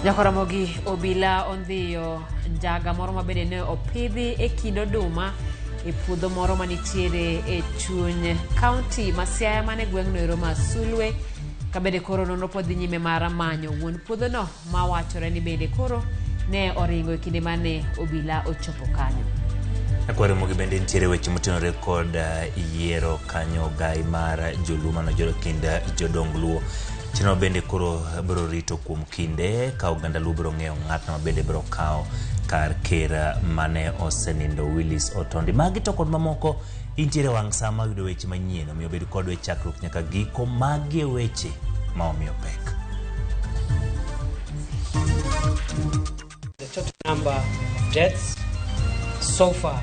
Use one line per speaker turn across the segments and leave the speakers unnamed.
Ramogi obila ondhiyo njaga moro mabende ne opidhi e kido duma e puodho moro manitiere e chuny kaunti ma Siaya mane gweng'no ero ma Sulwe kabende koro nono podhi nyime mar manyo wuon puodhono ma wachore ni bende koro ne oringo e kinde mane obila ochopo kanyo.
Ramogi bende nitiere weche motenore kod yiero kanyo gai mar joluma no joro kinda jodong Luo. Chino bende koro biro rito kuom kinde ka oganda Luo biro ng'eyo ng'atno ma bende biro kawo kar ker mane osenindo Willis Otondi. Magi to kod mamoko intiere wang' sama yudo weche manyien omiyo bedo kod weche chakruok nyaka giko magi weche ma omiyo pek.
The total number of deaths so far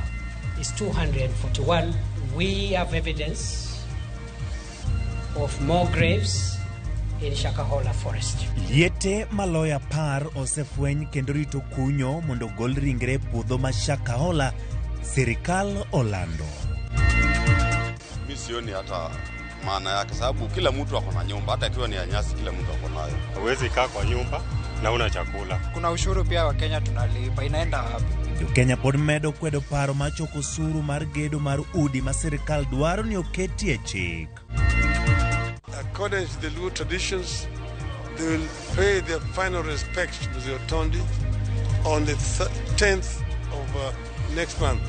is 241. We have evidence of more graves in Shakahola forest.
Liete maloya par osefweny kendo rito kunyo mondo gol ringre puodho ma Shakahola, serikal olando.
Mimi sioni hata maana yake sababu kila mtu ako na nyumba, hata ikiwa ni nyasi kila mtu ako nayo.
Huwezi kaa kwa nyumba na una chakula.
Kuna ushuru pia wa Kenya tunalipa, inaenda wapi?
Jo-Kenya pod medo kwedo paro mar choko osuru mar gedo mar udi ma serikal dwaro ni oketi e chik.
According to the Luo traditions, they will pay their final respects to the Otondi on the 10th of next month,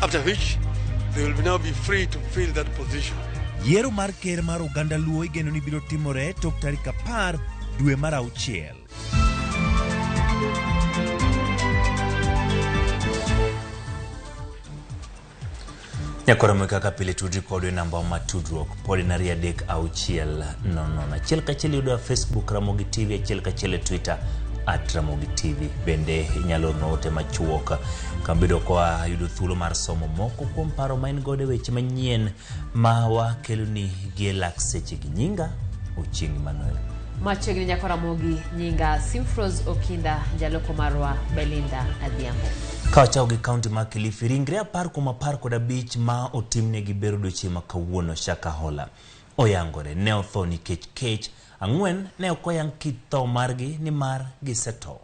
after which they will now be free to fill that position.
Yiero mar ker mar oganda Luo igeno ni biro timore tok tarik 10 dwe mar auchiel.
Nyakoro kaka pile tudri kodwe namba ma tudruok ordinary adek auchiel nono na chiel kachiel yudo Facebook Ramogi TV chiel kachiel Twitter @Ramogi TV bende inyalo note machuok kambido kwa yudo thuolo mar somo moko kuom paro main gode weche manyien ma wakeloni gi lakseche gi nyinga Ochieng Manuel
Machiegni nyako Ramogi nyinga Simfros Okinda jaloko marwa Belinda Adhiambo.
Kawachao gi kaunti ma Kilifi ringre 10 ma otimne gi bero doche ma kawuono Shakahola oyangore ne otho nikech kech 4 ne okoyang kitho margi ni mar giseto.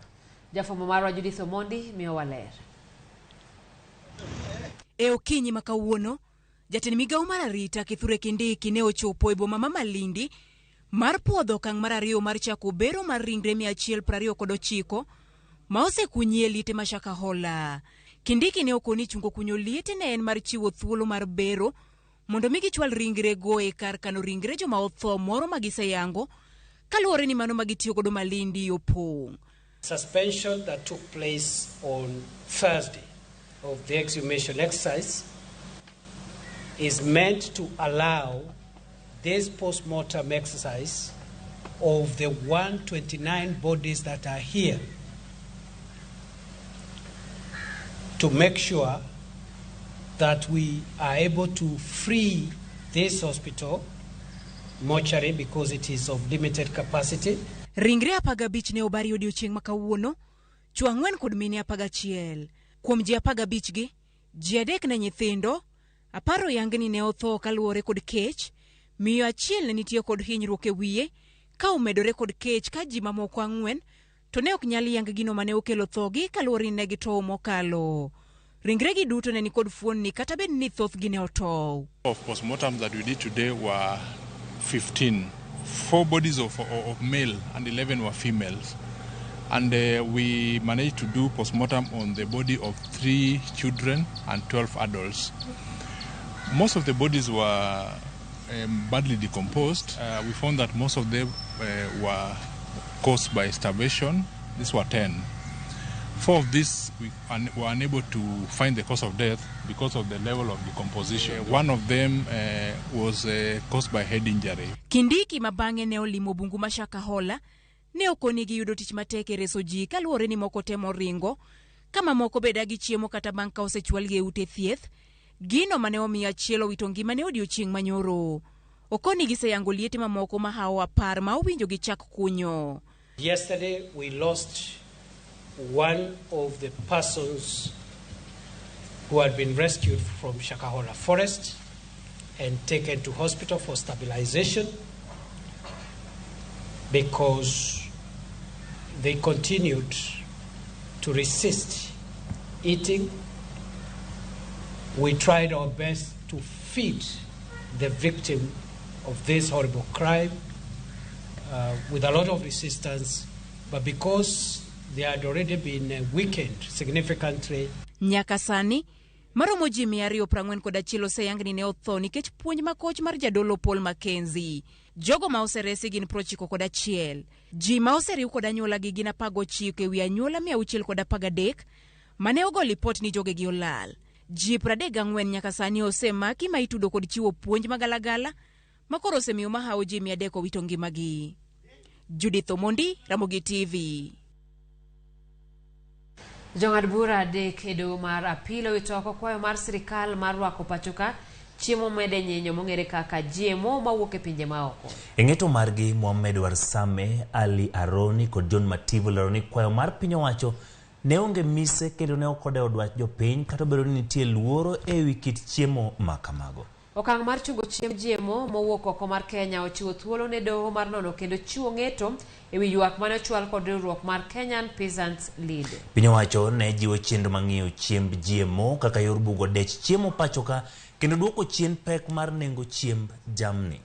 Jafwambo marwa Judith Omondi miyo waler.
E okinyi ma kawuono jatend migawo mar arita Kithure Kindiki ne ochopo e boma ma Malindi mar puodho okang' mar 2 mar chako bero mar ringre 129 ma osekunyie liete ma Shakahola. Kindiki ne okoni chungo kunyo liete ne en mar chiwo thuolo mar bero mondo mi gichwal ringre go e kar kano ringre joma otho moro magiseyango kaluwore ni mano magitiyo godo Malindi opong'.
Suspension that took place on Thursday of the exhumation exercise is meant to allow this post-mortem exercise of the 129 bodies that are here to make sure that we are able to free this hospital mortuary because it is of limited capacity.
Ringre 15 ne obari odiochieng' ma kawuono, chwo 4 kod mine 11. Kuom ji 15 gi, ji 3 ne nyithindo, 10 yangni ne otho kaluwore kod kech, miyo 1 ne nitie kod hinyruok e wiye, ka omedore kod kech ka ji mamoko 4 to ne ok nyal yang gino mane okelo thogi kaluwore ne gitowo mokalo. Ringre gi duto ne ni kod fuonni kata bed ni thoth gi ne otow.
Of postmortems that we did today were 15. 4 bodies of male and 11 were females. And we managed to do postmortem on the body of 3 children and 12 adults. Most of the bodies were badly decomposed. We found that most of them were caused by starvation. These were 10. 4 of these we were unable to find the cause of death because of the level of decomposition. One of them was caused by head injury.
Kindiki mabange ne olimo bungu ma Shakahola ne okoni gi yudo tich matek e reso ji kaluwore ni moko temo ringo kama moko beda gi chiemo kata bang' ka osechwal gi ute thieth gino mane omiyo achiel owito ngimane odiochieng' manyoro. Okoni giseyango liete mamoko ma hawa 10 ma owinjo gi chak kunyo.
Yesterday we lost one of the persons who had been rescued from Shakahola forest and taken to hospital for stabilization because they continued to resist eating. We tried our best to feed the victim of this horrible crime with a lot of resistance, but because they had already been weakened significantly.
Nyaka sani, maromo ji 241 oseyang ne otho nikech puonj makoch mar jadolo Paul Mackenzie. Jogo ma oseresi gin 91. Ji ma oseriw kod anyuola gi gin 19 ewi anyuola 613 mane ogol lipot ni jogegi olal. Ji 34 nyaka sani osemaki ma itudo kod chiwo puonj magalagala makoro osemiyo mahawo ji 300 owito ngimagi. Judith Omondi, Ramogi TV.
Jong'ad bura adek e doho mar apilo wito oko kwayo mar sirikal mar rwako pachoka chiemo mede nyinyo mong'ere kaka GMO mawuok e pinje maoko.
E ng'eto margi, Mohamed Warsame, Ali Aroni kod John Mativo lero ni kwayo mar piny owacho ne onge mise kendo ne ok odewo dwach jopiny kata obedo ni nitie luoro e wi kit chiemo ma kamago.
Okang' mar chungo chiemb GMO mowuok oko mar Kenya ochiwo thuolo ne doho mar nono kendo chiwo ng'eto e wi ywak mane ochwal kod riwruok mar Kenyan Peasants Lead.
Piny owacho ne jiwo chenro mang'iyo chiemb GMO kaka yor bugo dech chiemo pachoka kendo duoko chien pek mar nengo chiemb jamni.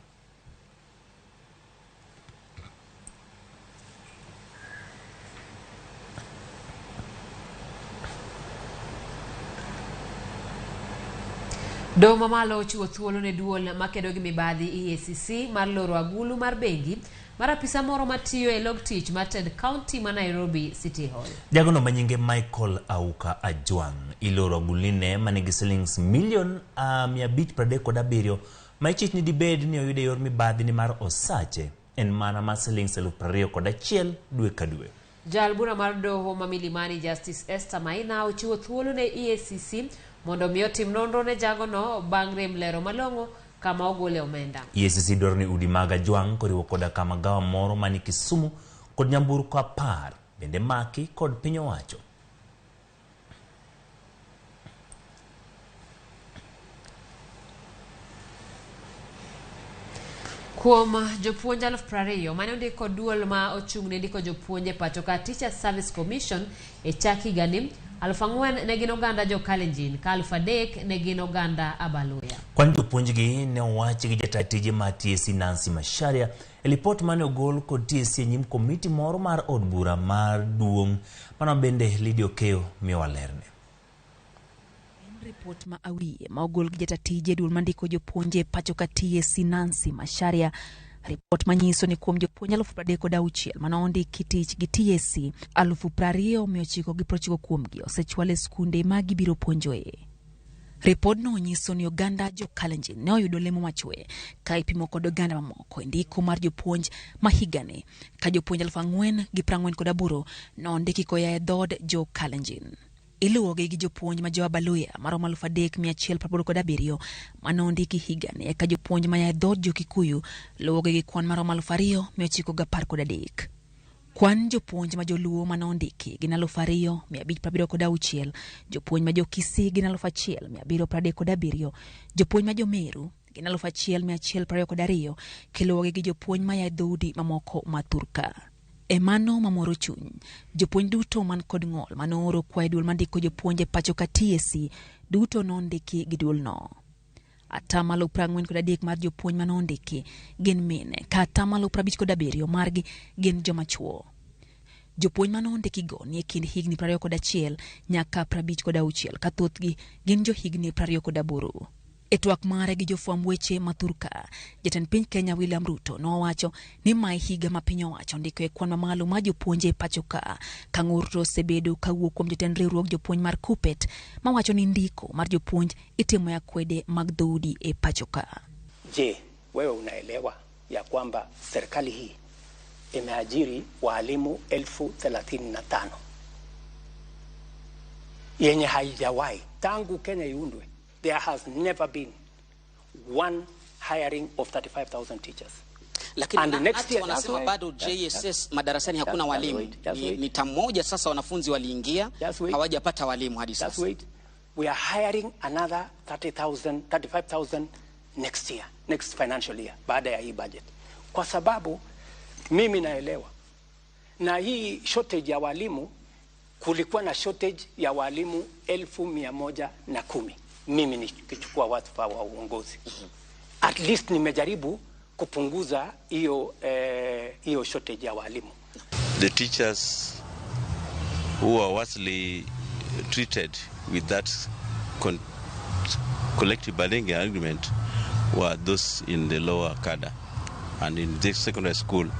Doho mamalo ochiwo thuolo ne duol makedo gi mibadhi EACC mar loro agulu mar bengi mar apisa moro matiyo e log tich mar Ted County ma Nairobi City Hall.
Jagono manyinge Michael Auka Ajwang iloro aguline manigi shillings million 537 ma ichich ni dibed ni oyude yor mibadhi ni mar osache en mana ma shillings 21,000 dwe ka dwe.
Jalbura mar doho ma Milimani Justice Esther Maina ochiwo thuolo ne EACC mondo miyo tim nonro ne jagono bang' rem lero malong'o kama ogole omenda.
EACC dwaro ni udi mag Ajwang koriwo koda kama gawa moro mani Kisumu kod nyamburko 10 bende maki kod piny owacho.
Kuom jopuonj 20,000 mane ondiko duol ma ochung' ne ndiko jopuonje pachoka Teacher Service Commission e chak higani 4,000 ne gin oganda jo Kalenjin ka 3,000 ne gin oganda Abaluya.
Kwan jopuonjgi ne owachi gi jata tije ma TSC Nancy Macharia e lipot mane ogol kod TSC nyim komiti moro mar od bura mar duong' mana bende Lidio Keo miwalerne.
Report ma awiye ma ogol gi jata tije duol mandiko jopuonje pachoka TSC Nancy Macharia. Report manyiso ni kuom jopuonj 36,000 mane ondiki tich gi TSC 20,990 kuomgi osechwal skunde ma gibiro puonjoe. Report no nyiso ni oganda jo Kalenjin ne oyudo lemo machwe ka ipimo kod oganda mamoko ndiko mar jopuonj ma higane ka jopuonj 4,048 no ndiki koya e dhod jo Kalenjin. Iluwogi gi jopuonj ma jo Abaluya maromo 3,187 mano ndiki higane ka jopuonj ma ya dhod jo Kikuyu luwogi gi kwan maromo 2,913. Kwan jopuonj ma jo Luo mano ndiki gin 2,576, jopuonj ma jo Kisii gin 1,737, jopuonj ma jo Meru gin 1,122 kiluwogi gi jopuonj ma ya dhoudi mamoko ma Turka. Emano mamoro chuny, jopuonj duto man kod ng'ol manooro kwayo duol mandiko jopuonje pachoka TSC duto nondiki gi duol no. Atamalo 43 mar jopuonj manondiki gin mine ka atamalo 57 margi gin joma chuo. Jopuonj manondiki go ni e kind higni 21 nyaka 56 ka thothgi gin jo higni 28. E twak mare gi jofwamb weche Maturka, jatend piny Kenya William Ruto nowacho ni mai higa ma piny owacho ndiko e kwan mamalo ma jopuonje pachoka ka ng'urto osebedo kawuok kuom jatend riwruok jopuonj mar Kupet mawacho ni ndiko mar jopuonj itimo ya kwede mag dhoudi e pachoka.
Je, wewe unaelewa ya kwamba serikali hii imeajiri walimu 35,000 yenye haijawahi tangu Kenya iundwe? There has never been one hiring of 35,000 teachers.
Lakini hata wanasema bado JSS madarasani hakuna walimu. Ni tamu moja sasa wanafunzi waliingia hawajapata walimu hadi sasa.
We are hiring another 35,000 next year, next financial year baada ya hii budget. Kwa sababu mimi naelewa Na hii shortage ya walimu, kulikuwa na shortage ya walimu 1,110 mimi nikichukua wadhifa wa uongozi. At least nimejaribu kupunguza hiyo shortage ya walimu.
The teachers who are worstly treated with that collective bargaining agreement were those in the lower cadre, and in the secondary school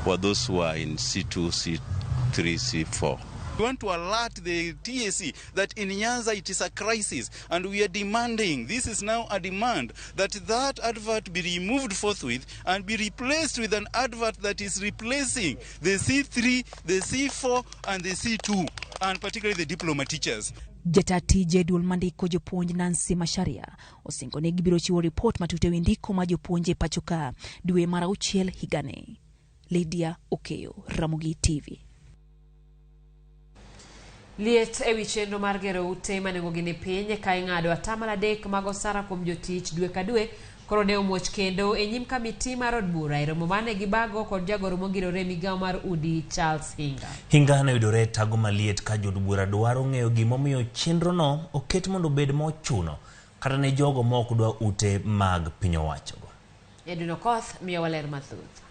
were those who are in C2, C3, C4.
We want to alert the TSC that in Nyanza it is a crisis, and we are demanding, this is now a demand, that advert be removed forthwith and be replaced with an advert that is replacing the C3, the C4 and the C2, and particularly the diploma teachers.
Jatati jedul mandiko jopuonj Nancy Masharia osingone gibiro chiwo report matute windiko ma jopuonje pachoka dwe mar 6 higani. Lydia Okeyo, Ramogi TV.
Liet ewi chenro mar gero ute manengo gini piny ka ing'ado atamalo 3 mag osara kuom jotich dwe ka dwe koro ne omuoch kendo e nyim kamiti mar od bura e romo mane gibago kod jagoro mogirore migawo mar udi Charles Hinga.
Hinga ne yudore tago maliet ka jod bura dwaro ng'eyo gimomiyo chenro no oket mondo obed mochuno kata ne jogo mok dwa ute mag piny owacho.
Edwin Okoth miyo waler mathuth.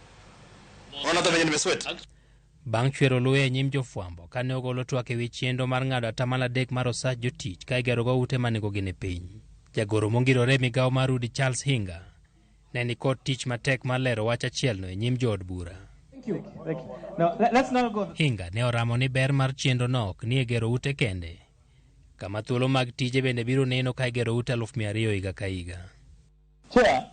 Bang' chwero luwe e nyim jofwambo kane ogolo twak ewi chenro mar ng'ado atamalo 3 mar osach jotich ka igerogo ute manego gini piny. Jagoro mongirore migawo mar udi Charles Hinga ne ni kod tich matek mar lero wach achielno e nyim jood bura. Hinga ne oramo ni ber mar chenro no ok ni e gero ute kende, kama thuolo mag tije bende biro neno ka igero ute 200,000 higa ka higa.
Chair,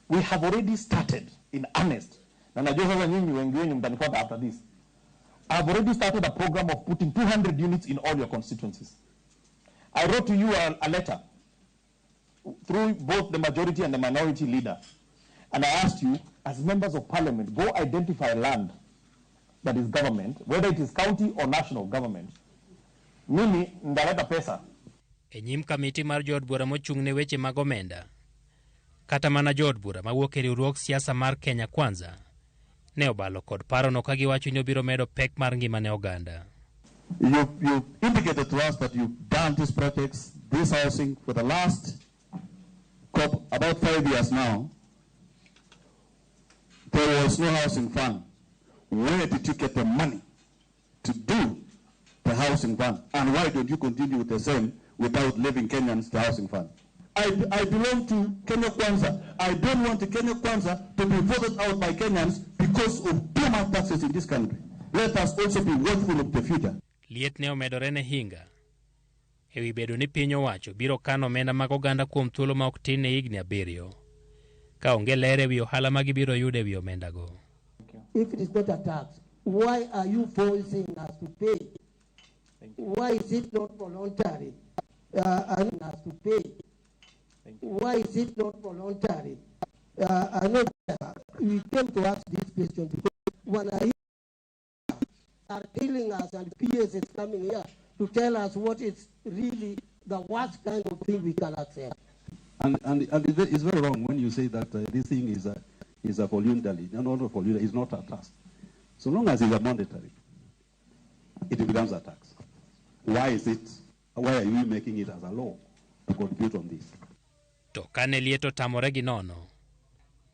we have already started in earnest. Na najua sasa nyinyi wengi wenu mtanipata after this. I have already started a program of putting 200 units in all your constituencies. I wrote to you a letter through both the majority and the minority leader. And I asked you, as members of parliament, go identify land that is government, whether it is county or national government. Mimi ndaleta pesa.
E nyim kamiti mar jood bura mochung' ne weche mag omenda, kata mana jood bura mawuok e riwruok siasa mar Kenya Kwanza, ne obalo kod paro no kagiwacho ni obiro medo pek mar ngima ne oganda.
You indicated to us that you've done these projects, this housing for the last about 5 years now. There was no housing fund. Where did you get the money to do the housing fund? And why don't you continue with the same without leaving Kenyans the housing fund? I belong to Kenya Kwanza. I don't want the Kenya Kwanza to be voted out by Kenyans because of too much taxes in this country. Let us also be watchful of the future.
Liet ne omedore ne Hinga ewi bedo ni piny owacho biro kano omenda mag oganda kuom thuolo ma ok tin ne higni 7 ka onge ler ewi ohala ma gibiro yudo ewi omenda go.
If it is not a tax, why are you forcing us to pay? Why is it not voluntary? Us to pay. Why is it not voluntary? I know we came to ask this question because when I are killing us and PS is coming here to tell us what is really the worst kind of thing we can accept.
And it's very wrong when you say that this thing is a voluntary. No, not voluntary. It's not a tax. So long as it's a mandatory, it becomes a tax. Why is it? Why are you making it as a law to contribute on this?
To kane lieto tamore gi nono,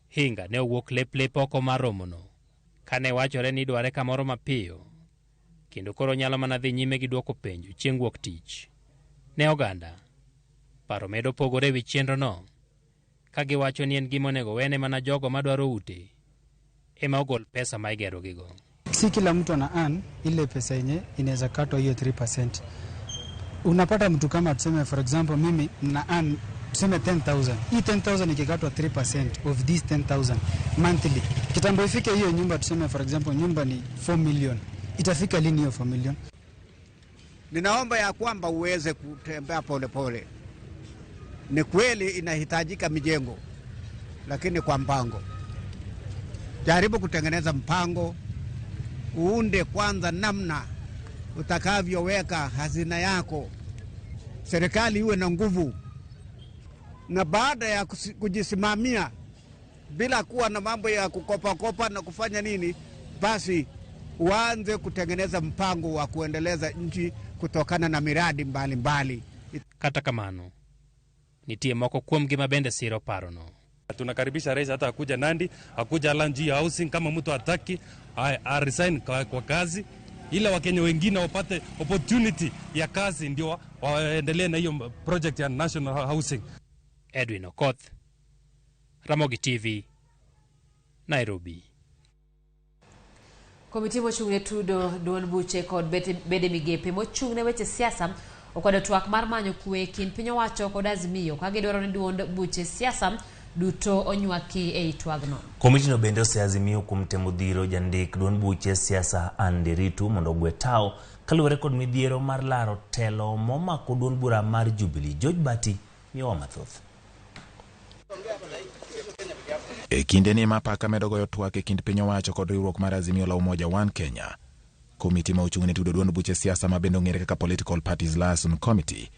Hinga ne owuok lep oko mar romono kane wachore ni dware kamoro mapiyo kendo koro nyalo mana dhi nyime gi duoko penjo chieng' wuok tich. Ne oganda paro medo pogore wi chenro no ka giwacho ni en gima onego wene mana jogo madwaro ute ema ogol pesa ma igero gigo.
Si kila mtu ana earn ile pesa yenye inaweza katwa hiyo 3%. Unapata mtu kama tuseme for example mimi na earn tuseme 10,000. Hii 10,000 ikikatwa 3% of this 10,000 monthly. Kitambo ifike hiyo nyumba tuseme for example nyumba ni 4 million. Itafika lini hiyo 4 million?
Ninaomba ya kwamba uweze kutembea polepole. Ni kweli inahitajika mijengo, lakini kwa mpango. Jaribu kutengeneza mpango, uunde kwanza namna utakavyoweka hazina yako. Serikali iwe na nguvu. Na baada ya kujisimamia bila kuwa na mambo ya kukopa na kufanya nini, basi waanze kutengeneza mpango wa kuendeleza nchi kutokana na miradi mbalimbali.
Kata kamano, nitie moko kuom gima bende siro parono.
Tunakaribisha rais hata akuja Nandi, akuja Lanji housing kama mtu hataki, resign kwa kazi, ila Wakenya wengine wapate opportunity ya kazi ndio waendelee na hiyo project ya national housing.
Edwin Okoth, Ramogi TV, Nairobi.
Komiti mochung'ne tudo duond buche kod bede migepe mochung'ne weche siasa okwado twak mar manyo kwe kind piny owacho kod Azimio ka gidwaro ni duond buche siasa duto onywaki ei twagno.
Komiti no bende oseazimio kuom temo dhiro jandik duond buche siasa Anderitu mondo ogwe tao kaluwore kod midhiero mar laro telo momako duond bura mar Jubilee. George Bati miwa mathoth.
E kinde ni mapaka medo goyo twak e kind piny owacho kod riwruok mar Azimio la Umoja One Kenya, komiti ma ochung'ne tudo duond buche siasa ma bende ong'ere kaka Political Parties Liaison Committee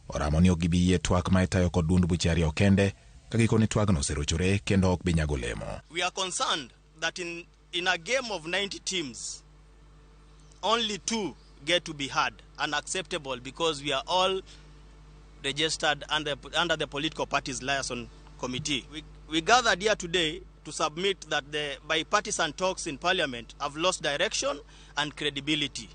oramo ni ok gibi yie twak ma itayo kod duond buche ariyo kende ka gikoni twagno oserochore kendo ok bi nyago lemo.
We are concerned that in a game of 90 teams, only 2 get to be heard, unacceptable because we are all registered under the Political Parties Liaison Committee. We gathered here today to submit that the bipartisan talks in Parliament have lost direction and credibility.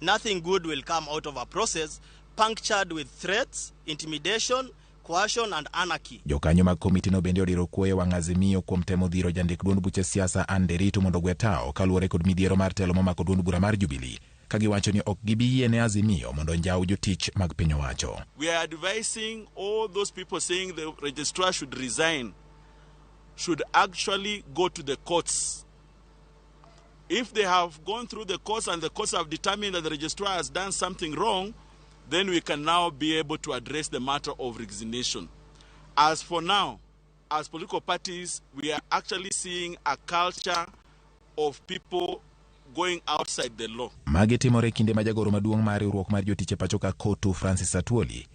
Nothing good will come out of a process punctured with threats, intimidation, coercion and anarchy.
Jokanyo mag komiti no bende odiro kuoyo wang' Azimio kuom temo dhiro jandik duond buche siasa Anderitu mondo ogwe tao kaluwore kod midhiero mar telo momako duond bura mar Jubilee ka giwacho ni ok gibi yie ne Azimio mondo njau jotich mag piny owacho.
We are advising all those people saying the registrar should resign should actually go to the courts. If they have gone through the courts and the courts have determined that the registrar has done something wrong, then we can now be able to address the matter of resignation. As for now, as political parties, we are actually seeing a culture of people going outside the law.
Magi timore kinde ma jagoro maduong' mar riwruok mar jotiche pachoka Kotu Francis Atwoli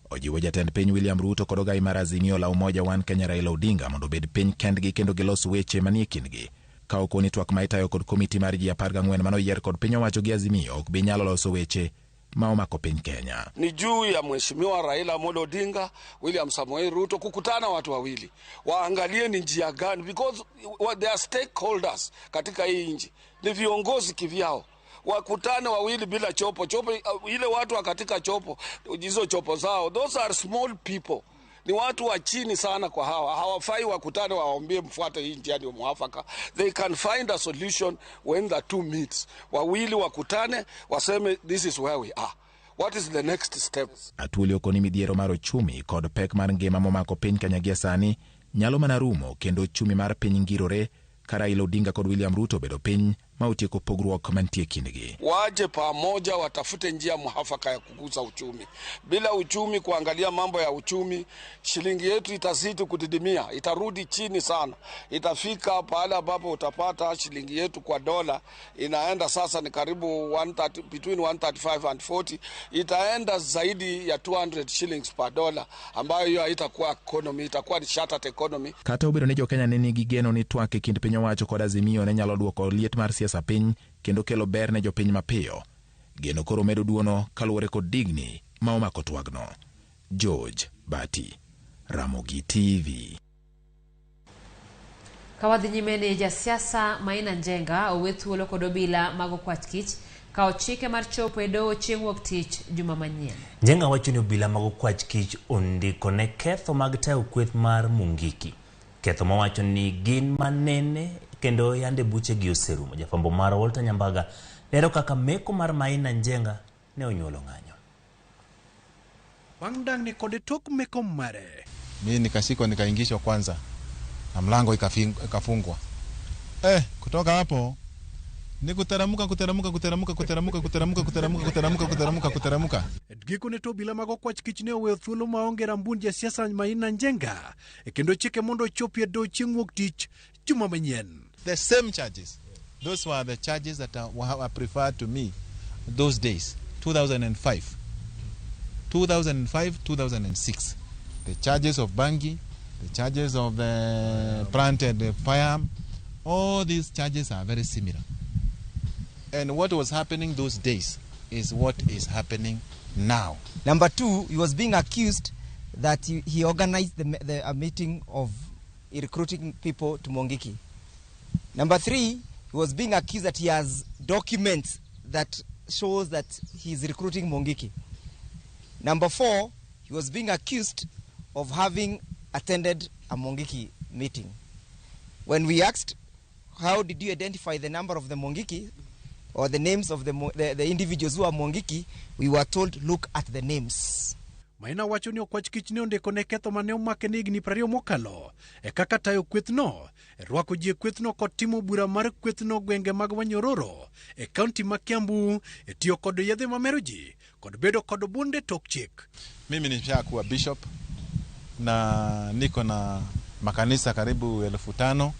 ojiwo jatend piny William Ruto kod ogai mar Azimio la Umoja One Kenya Raila Odinga mondo bed piny kendgi kendo gilos weche manie kindgi ka okoni twak ma itayo kod komiti mar ji 14 manoyier kod piny owacho gi Azimio ok bi nyalo loso weche ma omako piny Kenya.
Ni juu ya Mheshimiwa Raila Amolo Odinga, William Samoei Ruto kukutana watu wawili waangalie ni njia gani, because they are stakeholders katika hii nchi, ni viongozi kivyao. Wakutane wawili bila chopo ile watu wa katika chopo, hizo chopo zao, those are small people, ni watu wa chini sana kwa hawafai wakutane waombie mfuate hii njia ndio mwafaka. They can find a solution when the two meets. Wawili wakutane waseme this is where we are, what is the next step.
Atwoli okoni midhiero mar ochumi kod pek mar ngima momako piny Kenya gie sani nyalo mana rumo kendo ochumi mar piny ngirore ka Raila Odinga kod William Ruto bedo piny ma otieko pogruok mantie kindgi.
Waje pamoja watafute njia muafaka ya kukuza uchumi. Bila uchumi, kuangalia mambo ya uchumi, shilingi yetu itazidi kudidimia, itarudi chini sana. Itafika pale ambapo utapata shilingi yetu kwa dola inaenda sasa ni karibu 130, between 135 and 40, itaenda zaidi ya 200 shillings per dollar, ambayo hiyo haitakuwa economy, itakuwa ni shattered economy.
Kata obedo ni jo-Kenya ne nigi geno ni twak e kind piny owacho kod Azimio ne nyalo duoko liet mar siasa piny kendo kelo ber ne jopiny mapiyo, geno koro medo duono kaluwore kod digni ma omako twagno. George Bati, Ramogi TV.
Kawadhi nyime ni jasiasa Maina Njenga owe thuolo kod obila mag okwach kich ka ochike mar chopo e doho chieng' wuok tich juma manyien.
Njenga wacho ni obila mag okwach kich ondiko ne ketho mag tayo kweth mar Mungiki. Ketho mawacho ni gin manene kendo yande buche gi oserumo. Jafambo mar Walter Nyambaga lero kaka meko mar Maina Njenga ne onyuolo ng'anyo.
Wangdang ni kode tok meko mare.
Mimi nikashikwa nikaingishwa kwanza na mlango ikafungwa. Kutoka hapo ni kuteramuka.
Giko ne to bila mago kwach kich ne oweyo thuolo maonge rambun jasiasa Maina Njenga kendo chike mondo chopie do chieng' wuok tich juma manyien.
The same charges. Those were the charges that were preferred to me those days, 2005, 2006. The charges of Bangi, the charges of the planted firearm, all these charges are very similar. And what was happening those days is what is happening now.
Number 2, he was being accused that he organized a meeting of recruiting people to Mungiki. Number 3, he was being accused that he has documents that shows that he's recruiting Mungiki. Number 4, he was being accused of having attended a Mungiki meeting. When we asked, how did you identify the number of the Mungiki or the names of the individuals who are Mungiki, we were told, look at the names.
Maina wacho ni okwach kich ne ondiko ne ketho mane omake ne higni 20 mokalo kaka tayo kwethno rwako ji kwethno kod timo bura mar kwethno gwenge mag Wanyororo kaunti ma Kiambu tiyo kod yedhe mamero ji kod bedo kod bunde tok chik.
Mimi nishakuwa bishop na niko na makanisa karibu 5,000.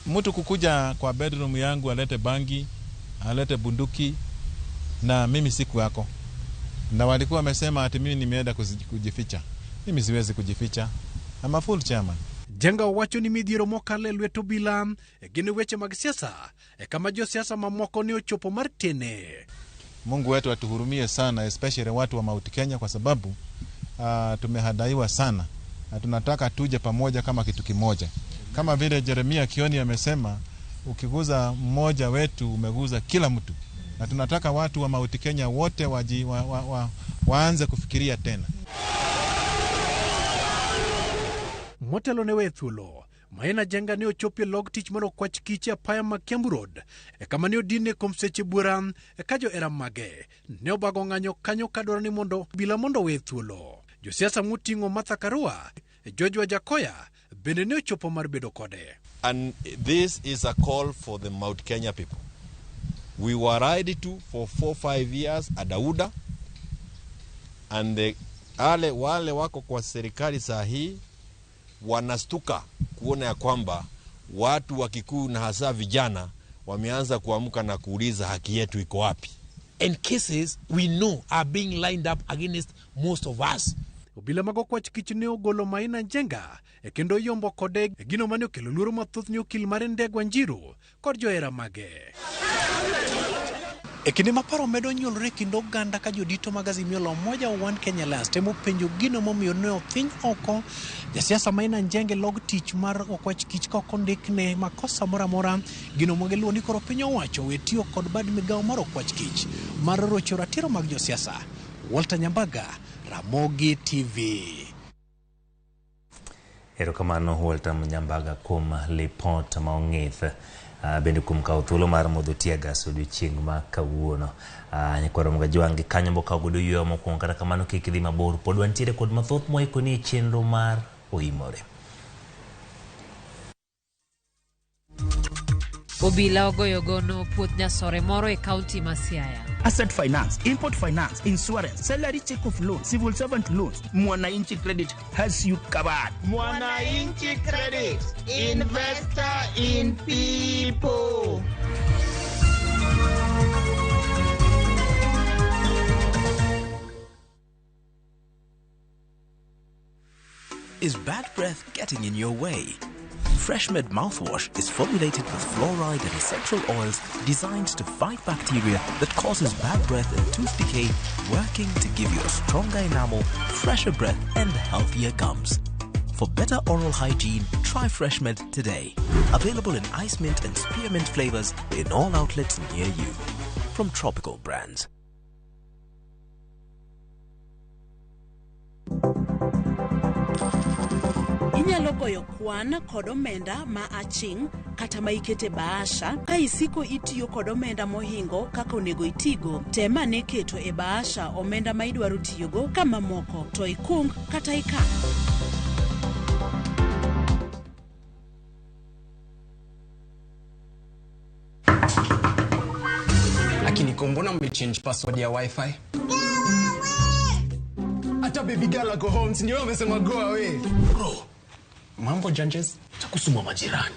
Mtu kukuja kwa bedroom yangu alete bangi, alete bunduki, na mimi siku yako. Na walikuwa wamesema ati mimi nimeenda kujificha. Mimi siwezi kujificha. I'm a full chairman.
Jenga wacho ni midhiero mokale lweto bila gine weche mag siasa kama jo siasa mamoko ni ochopo mar tene.
Mungu wetu atuhurumie sana, especially watu wa Mount Kenya, kwa sababu tumehadaiwa sana. Na tunataka tuje pamoja kama kitu kimoja. Kama vile Jeremia Kioni amesema, ukiguza mmoja wetu umeguza kila mtu. Na tunataka watu wa Mount Kenya wote waanze kufikiria tena.
Motelo ne wethulo maina jenga ne ochopie log tich mono kwach kiche apaya ma Kiambu Road kama ne odine komseche bura kajo era mage ne obago ng'anyo kanyo kadwaro ni mondo bila mondo wethulo. Josiasa mutingo Martha Karua, George Wajakoya bende ne ochopo mar bedo kode.
And this is a call for the Mount Kenya people. We were ready to for 4-5 years at Dauda, and wale wako kwa serikali saa hii wanastuka kuona ya kwamba watu wa Kikuyu na hasa vijana wameanza kuamka na kuuliza haki yetu iko wapi.
And cases we know are being lined up against most of us.
Obila mago kwach kich ne ogolo maina jenga kendo yombo kode gino mane okelo luoro mathoth ni okil mar Ndegwa Njiru kod joera mage. Kinde ma paro medo nyuolre kindo oganda ka jodito mag Azimio la Umoja One Kenya Last temo penjo gino momiyo ne othiny oko jasiasa Maina Njenge log tich mar okwach kich ka okondikne makosa mora mora gino mogeluo ni koro piny owacho we tiyo kod bad migawo mar okwach kich mar rocho ratiro mag josiasa. Walter Nyambaga, Ramogi TV.
Erokamano Walter Nyambaga kuom lipot ma ong'ith. Bende kuom kawo thuolo mar modho tiagas odiochieng' ma kawuono. Nyakwaro mga jwangi kanyo mokawo godo yweyo mokwongo, kata kamano kik idhi mabor, pod wantiere kod mathoth moikoni e chenro mar Oimore.
Obila ogoyo gono puoth nyasore moro e kaunti ma Siaya.
Asset finance, import finance, insurance, salary check of loan, civil servant loans. Mwananchi Credit has you covered.
Mwananchi Credit, investor in people.
Is bad breath getting in your way? FreshMed mouthwash is formulated with fluoride and essential oils designed to fight bacteria that causes bad breath and tooth decay, working to give you a stronger enamel, fresher breath and healthier gums. For better oral hygiene, try FreshMed today. Available in ice mint and spearmint flavors in all outlets near you. From Tropical Brands.
Inyalo goyo kwan kod omenda ma aching' kata ma ikete bahasha ka isiko itiyo kod omenda mohingo kaka onego itigo. Tema ne keto e bahasha omenda ma idwaro tiyogo kama moko to ikung kata ikan.
Lakini mbona mmechange password ya wifi? Hata baby girl ako home, ndio wamesema go away. Bro, mambo janjes, takusuma majirani.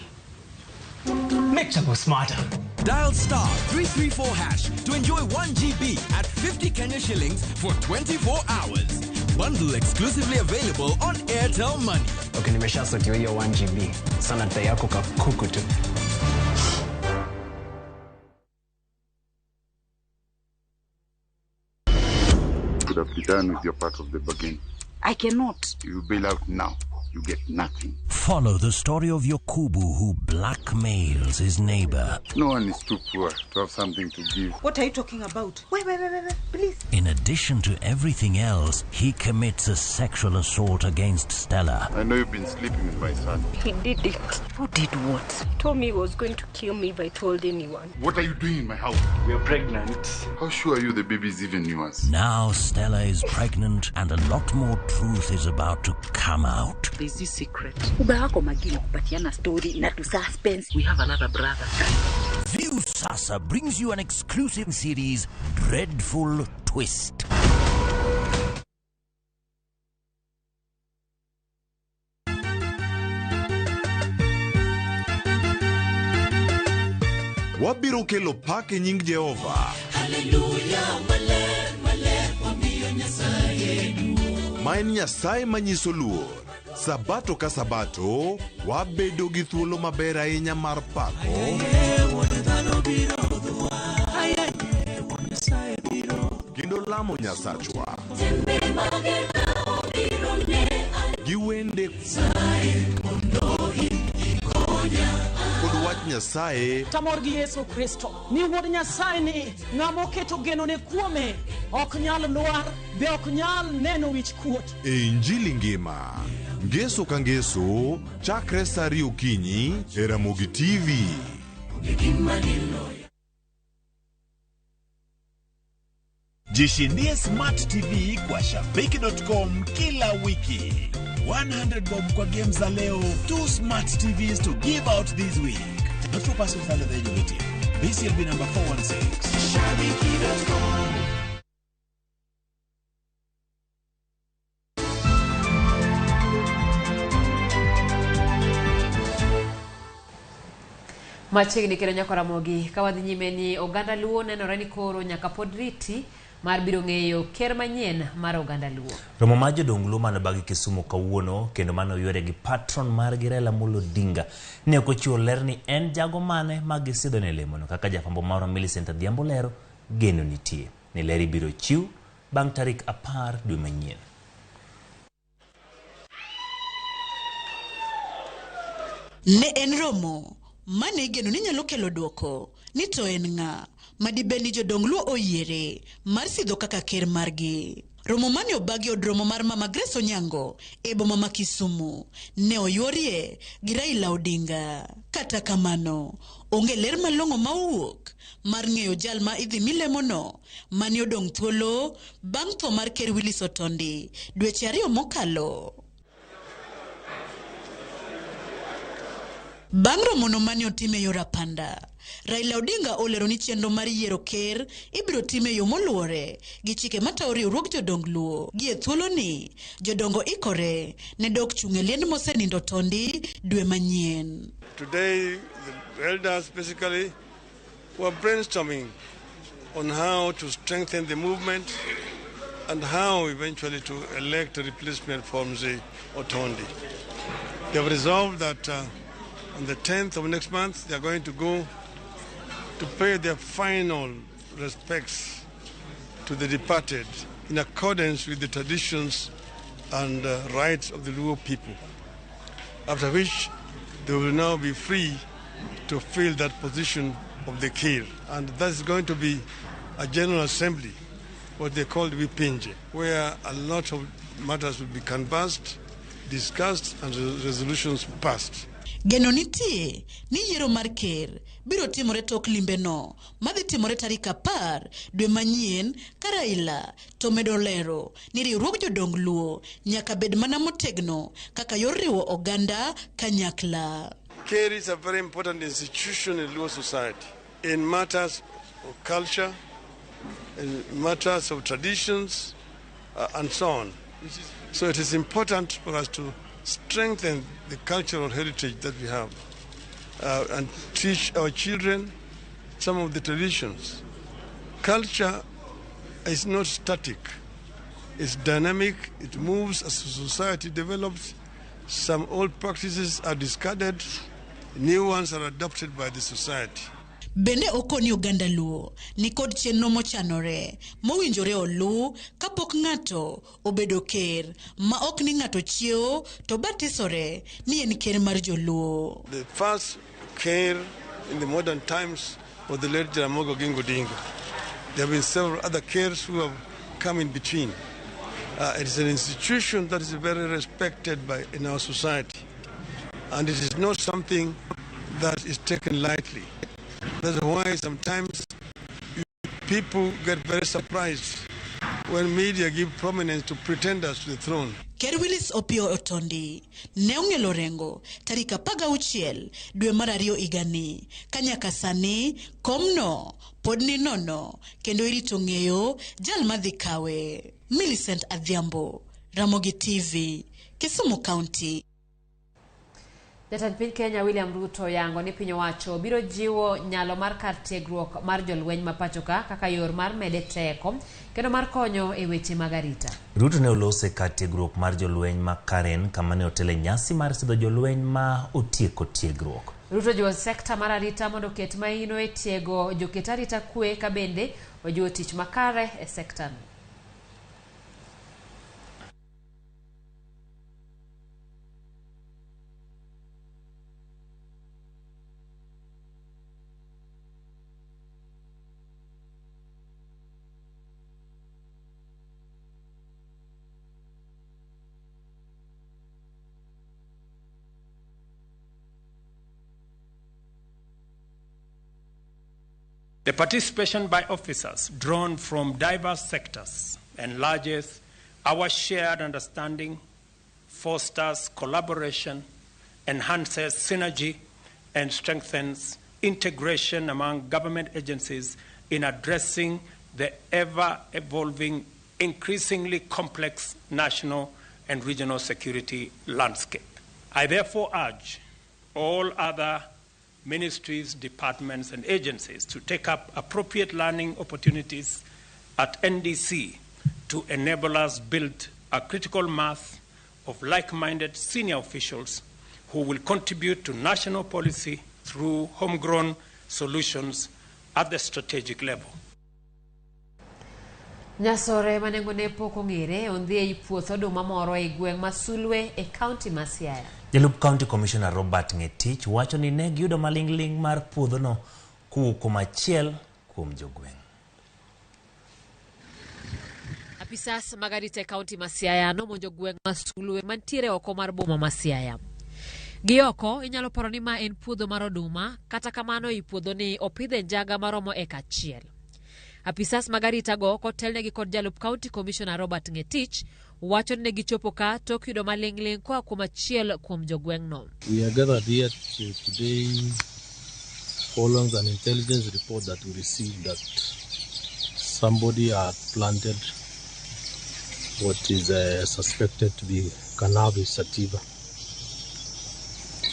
Make chako smarter.
Dial *334# to enjoy 1 GB at 50 Kenya shillings for 24 hours. Bundle exclusively available on Airtel Money.
Okay, nimeshasotiwa hiyo 1 GB. Sana tayako kakuku tu.
have been done with your part of the bargain.
I cannot.
You bail out now. You get nothing.
Follow the story of Yokubu who blackmails his neighbor.
No one is too poor to have something to give.
What are you talking about? Wait, please.
In addition to everything else, he commits a sexual assault against Stella.
I know you've been sleeping with my son.
He did it. Who did what? He told me he was going to kill me if I told anyone.
What are you doing in my house?
We're pregnant.
How sure are you the baby is even yours?
Now Stella is pregnant and a lot more truth is about to come out.
There's this secret. Ubawako magini kupatiana story na to suspense. We have another brother.
View Sasa brings you an exclusive series, Dreadful Twist.
Wabiro kelo pak e nying Jehova.
Hallelujah, maler wamiyo Nyasaye duong'.
Ma en Nyasaye manyiso luor. Sabato ka sabato, wabedo gi thuolo maber ahinya mar pako. Kendo lamo Nyasachwa. Gi wende kod wach Nyasaye.
Tamor gi Yesu Kristo. Ni wuod Nyasaye ni ng'ama oketo geno ne kuome ok nyal lwar be ok nyal neno wich kuot.
E Injili ngima. Ngeso ka ngeso, chakre saa 2 okinyi e Ramogi TV.
Jishindie Smart TV kwa shabiki.com kila wiki. 100 bob kwa games za leo, 2 Smart TVs to give out this week. Not for persons under the age of 18. BCLB number 416. Shabiki.com.
Machiegni kendo nyako Ramogi ka wadhi nyime ni oganda Luo nenore ni koro nyaka pod riti mar biro ng'eyo ker manyien mar oganda Luo.
Romo mar jodong Luo mane bagi Kisumu kawuono kendo mane oyuore gi patron mar Raila Amolo Odinga ne ok ochiwo ler ni en jago mane ma gisidho ne lemono kaka jafambo mar Millicent Adhiambo lero geno nitie ni leri biro chiw bang' tarik 10 dwe manyien.
Ne en romo mane igeno ni nyalo kelo duoko ni to en ng'a madibe ni jodong Luo oyiere mar sidho kaka ker margi. Romo mane obagi od romo mar Mama Grace Onyango e boma ma Kisumu ne oyuorie gi Raila Odinga. Kata kamano, onge ler malong'o ma owuok mar ng'eyo jal ma idhi milemono mane odong' thuolo bang' tho mar ker Willis Otondi dweche 2 mokalo. Bang' romono mane otime yor apanda, Raila Odinga olero ni chenro mar yiero ker ibiro time yo moluore gi chike matao riwruog jodong Luo. Gi e thuolo ni, jodongo ikore ne dok chung' e liend mosenindo Otondi dwe manyien.
Today, the elders basically were brainstorming on how to strengthen the movement and how eventually to elect a replacement for Mzee Otondi. They have resolved that on the 10th of next month, they are going to go to pay their final respects to the departed in accordance with the traditions and rights of the Luo people. After which, they will now be free to fill that position of the Kir. And that is going to be a general assembly, what they call the Wipinje, where a lot of matters will be canvassed, discussed, and resolutions passed.
Geno nitie ni yiero mar ker biro timore tok limbe no madhi timore tarik 10 dwe manyien ka Raila to medo lero ni riwruog jodong Luo nyaka bed mana motegno kaka yor riwo oganda kanyakla.
Ker is a very important institution in Luo society in matters of culture, in matters of traditions, and so on. So it is important for us to strengthen the cultural heritage that we have and teach our children some of the traditions. Culture is not static. It's dynamic. It moves as society develops. Some old practices are discarded. New ones are adopted by the society.
Bende okoni oganda Luo ni kod chenro mochanore mowinjore olu kapok ng'ato obedo ker ma ok ni ng'ato chiewo to batisore ni en ker mar joluo.
The first ker in the modern times was the late Ramogi Odinga. There have been several other kers who have come in between. It is an institution that is very respected in our society, and it is not something that is taken lightly. That's why sometimes people get very surprised when media give prominence to pretenders to the throne.
Ker Willis Opio Otondi ne ong'elo rengo tarik 16 dwe mar 2 igani kanyaka sani komno pod ni nono kendo irito ng'eyo jal madhi kawe. Millicent Adhiambo, Ramogi TV, Kisumu County.
Jatend piny Kenya William Ruto yango ni piny owacho biro jiwo nyalo mar kar tiegruok mar jolweny ma pachoka kaka yor mar mede teko kendo mar konyo e weche mag arita.
Ruto ne olose kar tiegruok mar jolweny ma Karen kama ne otele nyasi mar sidho jolweny ma otieko tiegruok.
Ruto jiwo sekta mar arita mondo ket maino e tiego joket arita kwe ka bende ojiwo tich makare e sekta no.
The participation by officers drawn from diverse sectors enlarges our shared understanding, fosters collaboration, enhances synergy, and strengthens integration among government agencies in addressing the ever-evolving, increasingly complex national and regional security landscape. I therefore urge all other ministries, departments, and agencies to take up appropriate learning opportunities at NDC to enable us build a critical mass of like-minded senior officials who will contribute to national policy through homegrown solutions at the strategic level.
Nyasore manengo ne poko ng'ere ondhi e puoth oduma moro e gweng' ma Sulwe e kaunti ma Siaya.
Jalup County Commissioner Robert Ngetich wacho ni ne giyudo maling'ling mar puodhono kuom achiel kuom jogweng'.
Apisas mag arita e kaunti ma Siaya nomonjo gweng' ma Sulwe mantiere oko mar boma ma Siaya. Gioko inyalo paro ni ma en puodho mar oduma, kata kamano i puodho ni opidhe njaga maromo eka achiel. Apisas mag arita go kotelnegi kod Jalup County Commissioner Robert Ngetich wacho ni gichopo ka tok yudo maling'ling koa kuom achiel kuom jogweng'no.
We are gathered here today following an intelligence report that we received that somebody had planted what is suspected to be cannabis sativa.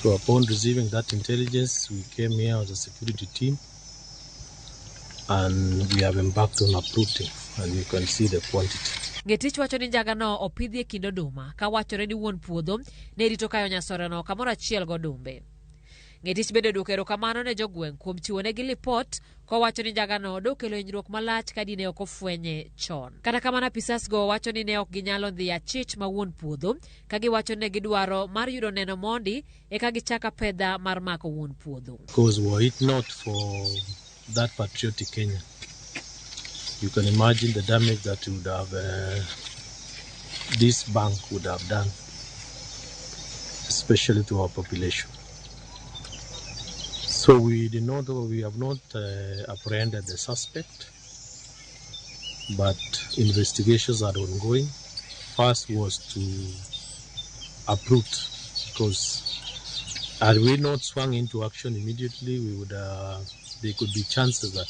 So upon receiving that intelligence, we came here as a security team and we have embarked on uprooting, and you can see the quantity.
Ngetich wacho ni njaga no opidhi e kind oduma ka wachore ni wuon puodho ne rito kayo nyasore no kamoro achiel godumbe. Ngetich bende duoko erokamano ne jogweng' kuom chiwonegi lipot kowacho ni njaga no dokelo hinyruok malach ka dine ok ofwenye chon. Kata kamano apisas go wacho ni ne ok ginyalo dhi achich ma wuon puodho ka giwacho ne gidwaro mar yudo neno mondi eka gichaka pedha mar mako wuon puodho.
Because were it not for that patriotic Kenya, you can imagine the damage that would have this bank would have done, especially to our population. So we have not apprehended the suspect, but investigations are ongoing. First was to uproot, because had we not swung into action immediately, we would there could be chances that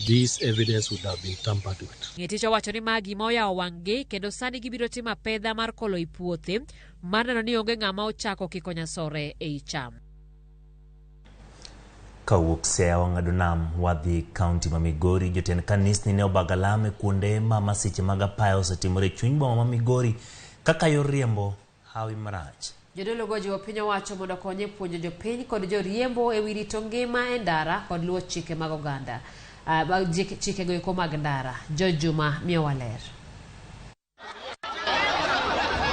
this evidence would have been tampered with.
Ngetich wacho ni magi moya owangi kendo sani gibiro timo pedha mar kolo i puothe mar neno ni onge ng'ama ochako kiko nyasore e cham.
Kawuok Siaya wang'ado nam wadhi kaunti ma Migori. Jotend kanisni ne obago alama kuonde ma masiche mag apaya osetimore chuny boma ma Migori kaka yor riembo hawi marach.
Jodolo gojo piny owacho mondo konye puonjo jopiny kod joriembo e wi rito ngima e ndara kod luwo chike mag oganda. Chike go eko mag ndara. Jojuma miyowa ler.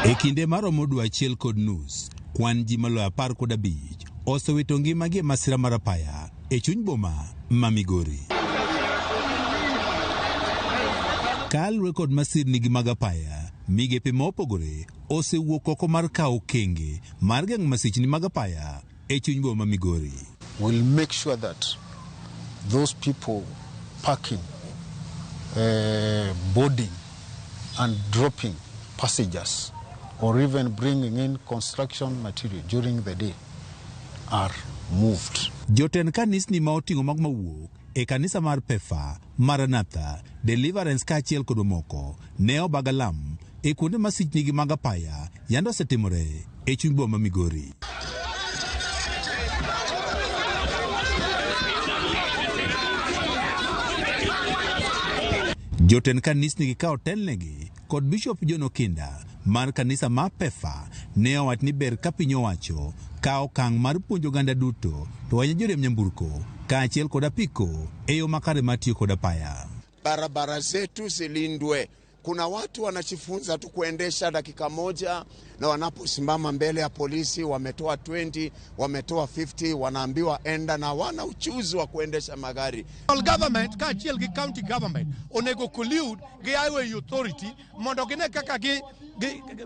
E kinde maromo dwe achiel kod nus, kwan ji maloyo 15 osewito ngimagi e masira mar apaya e chuny boma ma Migori. Kaluwore kod masirnigi mag apaya, migepe ma opogore osewuok oko mar kawo okenge mar geng'o masichni mag apaya e chuny boma ma Migori.
We'll make sure that those people parking, boarding and dropping passengers or even bringing in construction material during the day are moved.
Joten kanisni ma oting'o mag mawuok e kanisa mar Pefa, Maranatha, Deliverance kaachiel kod moko ne obagalam e kuonde masichnigi mag apaya yando osetimore e chuny boma ma Migori. Joten kanisni gi ka otelnegi kod Bishop John Okinda mar kanisa ma Pefa ne owach ni ber ka piny owacho ka okang' mar puonjo oganda duto to wanya joriemb nyamburko kaachiel kod apiko e yo makare matiyo kod apaya.
Barabara zetu zilindwe. Kuna watu wanajifunza tu kuendesha dakika moja na wanaposimama mbele ya polisi wametoa 20, wametoa 50, wanaambiwa enda na wana uchuzi wa kuendesha magari.
Government kaachiel gi county government onego collude gi highway authority mondo gine kaka gi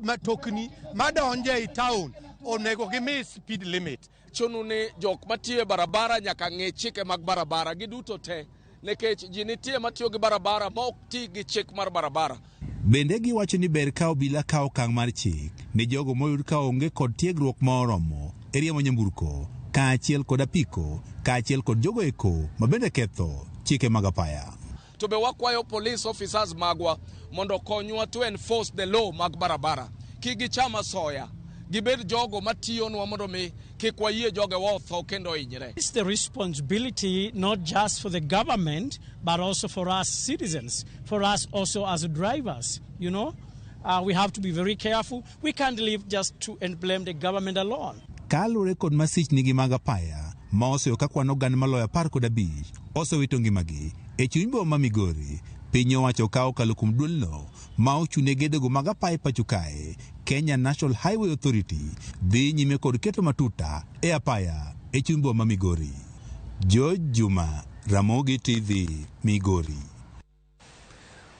matokni madonje e town onego gimi speed limit.
Chunu ni jok matiyo barabara nyaka ng'e chike mag barabara giduto te nekech ji nitie matiyo gi barabara ma ok ti gi chik mar barabara.
Bende giwacho ni ber ka obila kawo okang' mar chik ni jogo moyud ka onge kod tiegruok ma oromo e riembo nyamburko kaachiel kod apiko kaachiel kod jogo eko ma bende ketho chike mag apaya.
To be wakwayo police officers magwa mondo konywa to enforce the law mag barabara. Kigi chama soya gibed jogo matiyonwa mondo mi kik wayie joge wotho kendo hinyre.
It's the responsibility not just for the government but also for us citizens, for us also as drivers, you know. We have to be very careful. We can't live just to and blame the government alone.
Kaluwore kod masichnigi mag apaya ma oseyo ka kwan oganda maloyo 15 osewito ngimagi e chuny boma ma Migori, piny owacho ka okalo kuom duolno ma ochune gedego mag apaya pacho kae, Kenya National Highway Authority dhi nyime kod keto matuta e apaya e chuny boma ma Migori. Jojuma, Ramogi TV, Migori.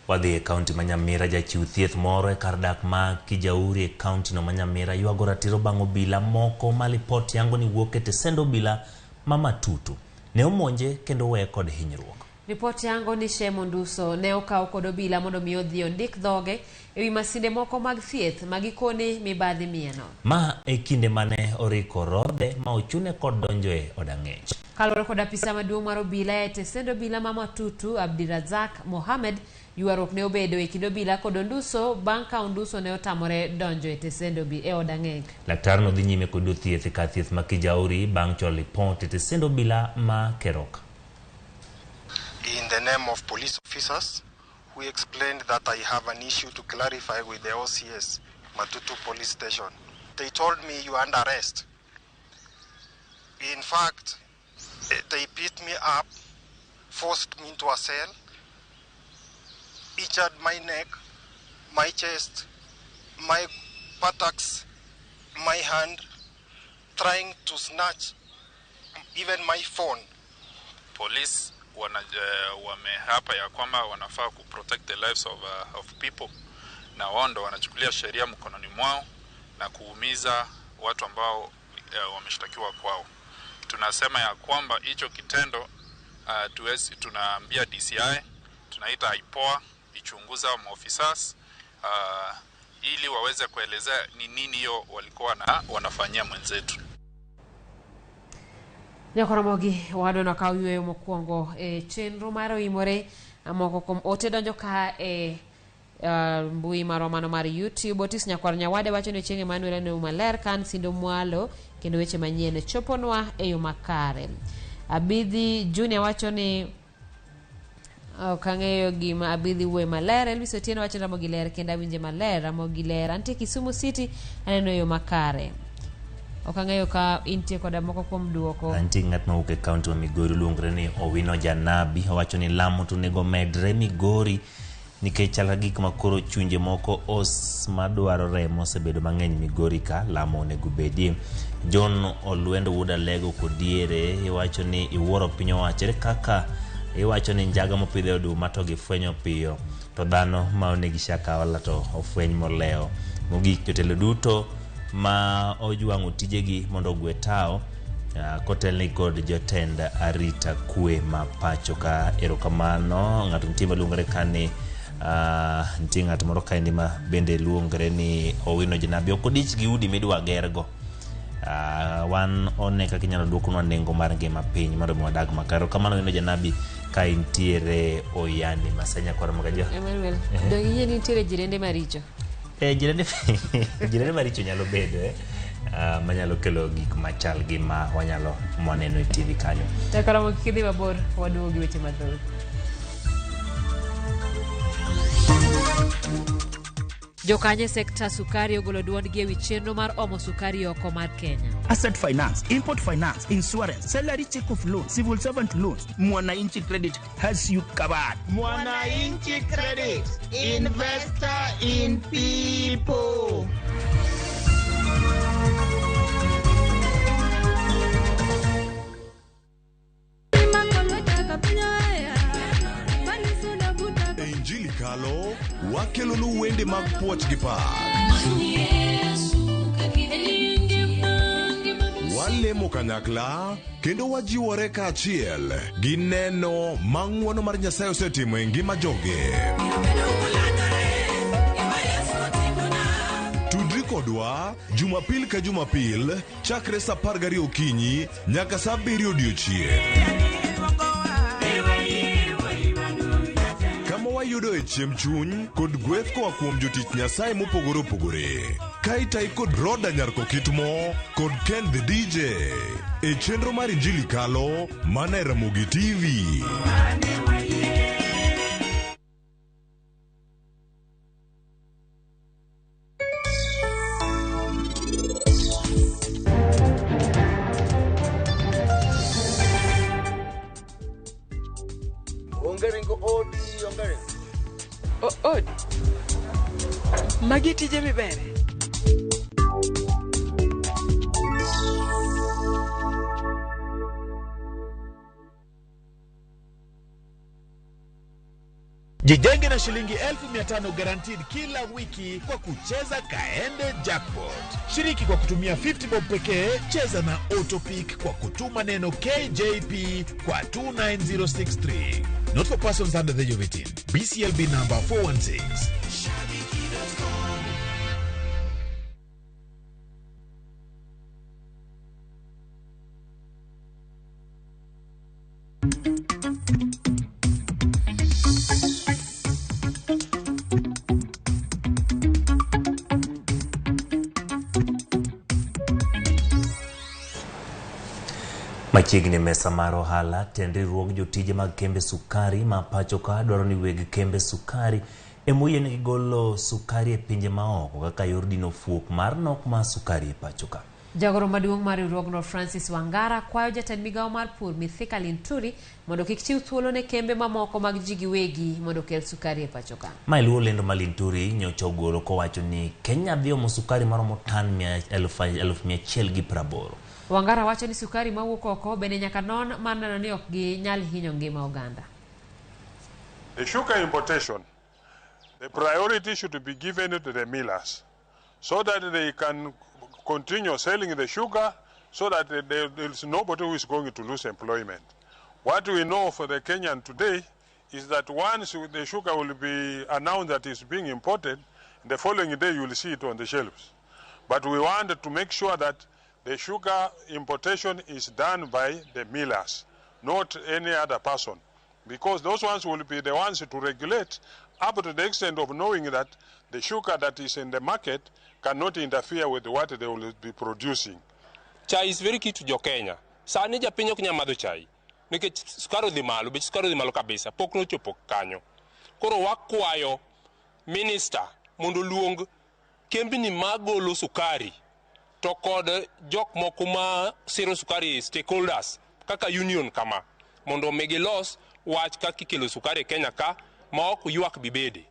Wadhi e kaunti ma Nyamira, jachiw thieth moro e kar dak ma Kijauri e kaunti no ma Nyamira ywago ratiro bang' obila moko ma lipot yango ni wuok e tesend obila ma Matutu ne omonje kendo weye kod hinyruok.
Ripot yango ni Shemo Nduso ne okaw kod obila mondo mi odhi ondik dhoge ewi masinde moko mag thieth magikone mibadhi mieno. Ma
e kinde mane oriko rode ma ochune kod donjo e odang'ech.
Kaluwore kod apisa maduong' mar obila e tesend obila ma Matutu, Abdirazak Mohamed, yuarok ne obedo e kind obila kod Nduso bang' ka Nduso ne otamore donjo e tesend obila e odang'ech.
Laktar no dhi nyime kod thieth ka thieth ma Kijauri bang' cholo lipot e tesend obila ma Kerok.
In the name of police officers, we explained that I have an issue to clarify with the OCS, Matutu Police Station. They told me you are under arrest. In fact, they beat me up, forced me into a cell, injured my neck, my chest, my buttocks, my hand, trying to snatch even my phone.
Police wamehapa ya kwamba wanafaa kuprotect the lives of people, na wao ndo wanachukulia sheria mkononi mwao na kuumiza watu ambao wameshtakiwa kwao. Tunasema ya kwamba hicho kitendo tunaambia DCI, tunaita IPOA ichunguza maofisas ili waweze kuelezea ni nini hiyo walikuwa wanafanyia mwenzetu.
Ramogi wado na kaw yweyo mokwongo e chenro mar Oimore moko kom ote donjo ka e mbui marwa mano mar YouTube. Otis Nyakwar Nyawade wacho ni Chieng' Emmanuel ne maler kan sindo mwalo kendo weche manyien choponwa e yo makare. Abidhi Junior wacho ni kang'eyo gima Abidhi we maler. Elvis Otieno wacho Ramogi ler kendo winje maler. Ramogi ler ante Kisumu City aneno yo makare. Ok ang'eyo ka intie koda moko kuom duoko.
Antie ng'at ma wuok e kaunti ma Migori luongre ni Owino Janabi, owacho ni lamo to onego medre Migori nikech chal gik makoro chunje moko os madwaro remo osebedo mang'eny Migori ka, lamo onego bedie. John Olwendo Wuda Lego Kodiere iwacho ni iwuoro piny owacho kaka iwacho ni njaga mopidhe oduma to gifwenyo piyo to dhano ma onegi shaka wala to ofweny moleo. Mogik jotelo duto ma ojwang'o tijegi mondo ogwe tao kotelni kod jotend arita kwe ma pacho ka. Erokamano ng'ato nitie maluongre kani nitie ng'at moro kaendi ma bende luongre ni Owino Janabi ok odich gi udi midwa gergo. Wan one kaka inyalo duokonwa nengo mar ngima piny mondo mi wadag makare. Kamano Owino Janabi ka intiere Oyani Masenya kwara magajo.
Emmanuel, do yie ni intiere jirende maricho?
Jirende maricho nyalo bedo manyalo kelo gik machal gi ma wanyalo moneno e TV kanyo.
Takara kidhi mabor waduogo gi weche mathoth. Jokanye sekta sukari ogolo duondgi ewi chenro mar omo sukari oko mar Kenya.
Asset finance, import finance, insurance, salary check of loan, civil servant loans. Mwananchi Credit has you covered.
Mwananchi Credit, investor in people.
Injili kalo wakelonu wende mag puoch gi pak. Walemo kanyakla kendo wajiwore kaachiel gi neno ma ng'wono mar Nyasaye osetimo e ngima joge. Tudri kodwa Jumapil ka Jumapil chakre sa 12 okinyi nyaka sa 7 odiechieng'. Wayudo e chiem chuny kod gweth koa kuom jotich Nyasaye mopogore opogore. Kaitai kod Roda Nyarko Kitmo kod Ken the DJ e chenro mar Injili kalo mana e Ramogi TV.
Odi magi tije mibere.
Jijenge na shilingi 1500 guaranteed kila wiki kwa kucheza Kaende Jackpot. Shiriki kwa kutumia 50 bob pekee, cheza na Autopic kwa kutuma neno KJP kwa 29063. Not for persons under the age of 18. BCLB number 416.
Machiegni mesa mar ohala tenriruok jotije mag kembe sukari ma pacho ka dwaro ni weg kembe sukari emoyienegi golo sukari e pinje maoko kaka yor dino fuok mar nok ma sukari e pacho ka.
Jagoro maduong' mar riwruogno Francis Wangara kwayo jatend migawo mar pur Mithika Linturi mondo kik chiw thuolo ne kembe mamoko mag ji giwegi mondo kel sukari e pacho ka.
Ma iluwo lendo ma Linturi nyocha ogolo kowacho ni Kenya dhi omo sukari maromo tan 1,180.
Wangara wacho ni sukari mawuok oko bende nyaka non mar neno ni ok ginyal hinyo ngima oganda.
The sugar importation, the priority should be given to the millers so that they can continue selling the sugar so that there is nobody who is going to lose employment. What we know for the Kenyan today is that once the sugar will be announced that it's being imported, the following day you will see it on the shelves. But we want to make sure that the sugar importation is done by the millers, not any other person, because those ones will be the ones to regulate up to the extent of knowing that the sugar that is in the market cannot interfere with what they will be producing.
Chai is very key to Kenya. Sani japinyo kenya madho chai. Nikech sukari dhi malo, bech sukari dhi malo kabisa, pok no chopo kanyo. Koro wakwayo minister mondo luong kembni magolo sukari to kod jok moko ma siro sukari stakeholders kaka union kama mondo megi los wach kaka ikelo sukari Kenya ka ma ok ywak bibede.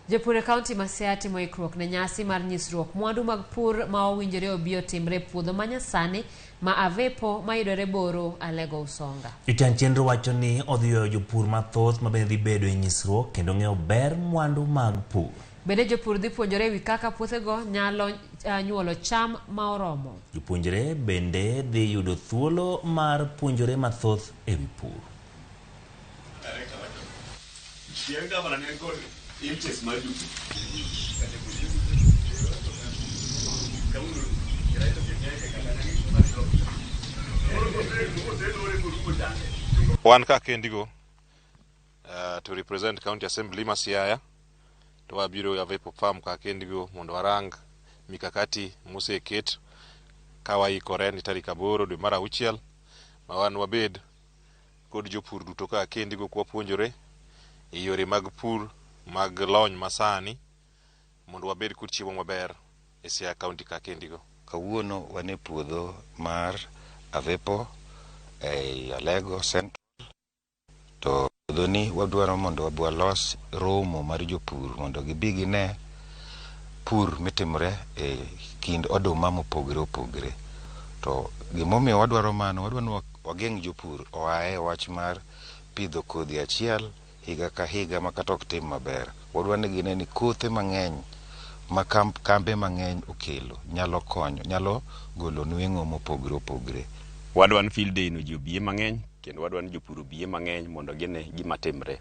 Jopur e kaunti ma Siaya timo ikruok ne nyasi mar nyisruok mwandu mag pur ma owinjore obi otimre puodho manyasani ma Avepo mayudore Boro Alego Usonga.
Jotend chenro wacho ni odhiyo jopur mathoth ma bende dhi bedo e nyisruok kendo ng'eyo ber mwandu mag pur.
Bende jopur dhi puonjore wi kaka puothego nyalo nyuolo cham ma oromo.
Jopuonjre bende dhi yudo thuolo mar puonjore mathoth e wi pur.
Wan ka kendigo to represent County Assembly ma Siaya to wabiro Avepo Farm ka kendigo mondo warang mikakati moseket ka waikore ni tarik 8 dwe mar 6 ma wan wabed kod jopur duto ka kendigo kwa puonjore e yore mag pur mag lony masani mondo wabed kod chiemo maber e Siaya County ka kendigo.
Kawuono wan e puodho mar Avepo Alego Central to puodho ni wadwaro mondo walos romo mar jopur mondo gibi gine pur mitimore e kind oduma mopogore opogore. To gimomiyo wadwaro mano, wadwaro wageng' jopur oae wach mar pidho kodhi achiel higa ka higa ma kata ok tim maber. Wadwaro ni gine ni kothe mang'eny ma kambe mang'eny okelo nyalo konyo, nyalo golo nweng'o mopogore opogore.
Wadwaro ni field day no ji obiye mang'eny kendo wadwaro ni jopur obiye mang'eny mondo gine gima timre.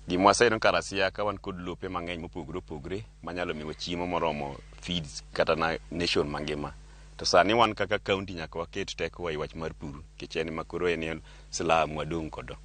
Gima waseyudo kar Siaya ka wan kod lope mang'eny mopogore opogore manyalo miyo chiemo moromo feeds kata na nation mangima. To sani wan kaka county nyaka waket teko e wach mar pur nikech en makoro en silaha mwadong' kodo.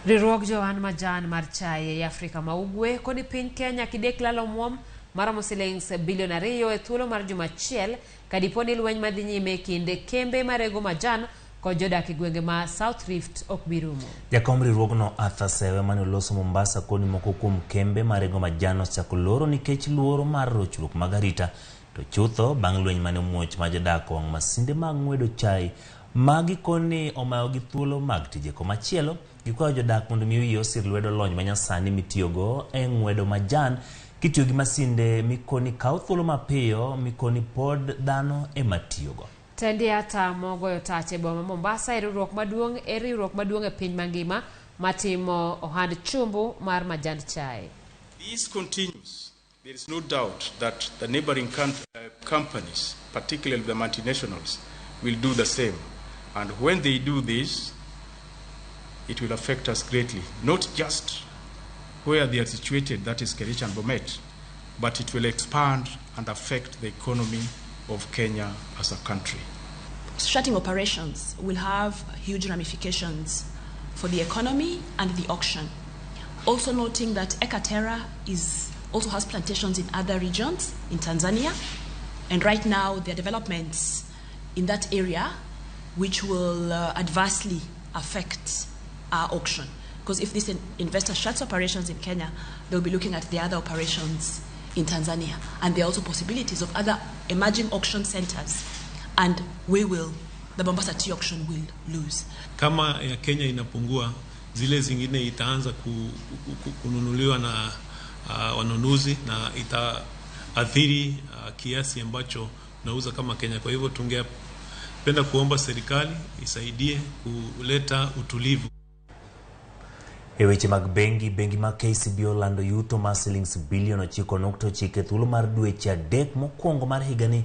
Riwruok Johan Majan mar chai e Afrika ma Ugwe koni piny Kenya kidek lalo muom maromo shillings bilion 2 e thuolo mar juma achiel kadiponi lweny madhi nyime kinde kembe marego majan kod jodak e gwenge ma South Rift ok birumo.
Jakom riwruogno Arthur Sewe mane oloso Mombasa koni moko kuom kembe marego majan osechako loro nikech luoro mar rochruok mag arita to chutho bang' lweny mane muoch ma jodak wang' masinde mag ng'wedo chai magi koni omayo gi thuolo mag tije komachielo gikwayo jodak mondo miyo osir lwedo lony manyasani mitiyogo e ng'wedo majan kitiyo gi masinde mikoni kaw thuolo mapiyo mikoni pod dhano ema tiyogo.
Tendi ata mogoyo tache boma Mombasa e riwruok maduong' e piny mangima matimo ohand chumbu mar majand chai.
This continues. There is no doubt that the neighboring companies, particularly the multinationals, will do the same. And when they do this, it will affect us greatly, not just where they are situated, that is Kericho and Bomet, but it will expand and affect the economy of Kenya as a country.
Shutting operations will have huge ramifications for the economy and the auction. Also noting that Ekaterra also has plantations in other regions in Tanzania, and right now there are developments in that area which will adversely affect our auction. Because if this investor shuts operations in Kenya, they'll be looking at the other operations in Tanzania. And there are also possibilities of other emerging auction centers. And the Mombasa Tea Auction will lose.
Kama ya Kenya inapungua, zile zingine itaanza kununuliwa na wanunuzi na itaathiri kiasi ambacho nauza kama Kenya. Kwa hivyo tungependa kuomba serikali isaidie kuleta utulivu.
E weche mag bengi mag KCB olando yuto mar shillings bilion 9.9 thuolo mar dweche 3 mokwongo mar higani.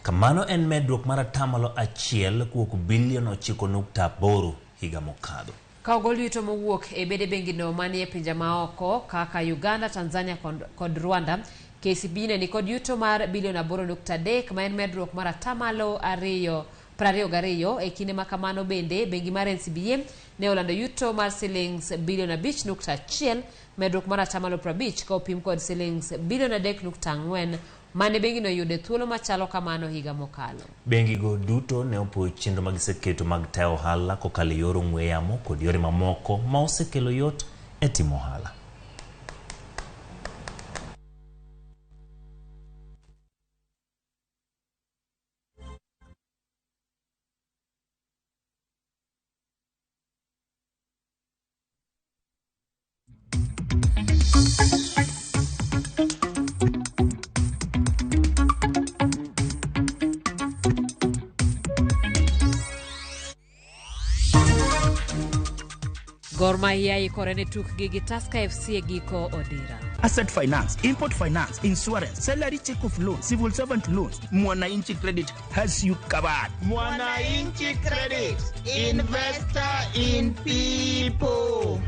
Kamano en medruok mar 1% kuok bilion 9.8 higa mokadho.
Ka ogol yuto mowuok e bede bengi no manie pinje maoko kaka Uganda, Tanzania kod Rwanda, KCB ne kod yuto mar bilion 8.3 ma en medruok mar 22 e kinde makamano bende bengi mar NCBA ne olando yuto mar shillings bilion 5.1 medruok mar 5% ka opim kod shillings bilion 3.4 mane bengi no yude thuolo machalo kamano higa mokalo.
Bengi go duto ne opoyo chenro magiseketo mag tayo ohala kokalo yoro ng'we yamo kod yore mamoko ma osekelo yot e timo ohala.
Gor Mahia ikore ne tukgi gi Tusker FC e giko odira.
Asset finance, import finance, insurance, salary check of loans, civil servant loans. Mwananchi Credit has you covered.
Mwananchi Credit, investor in people.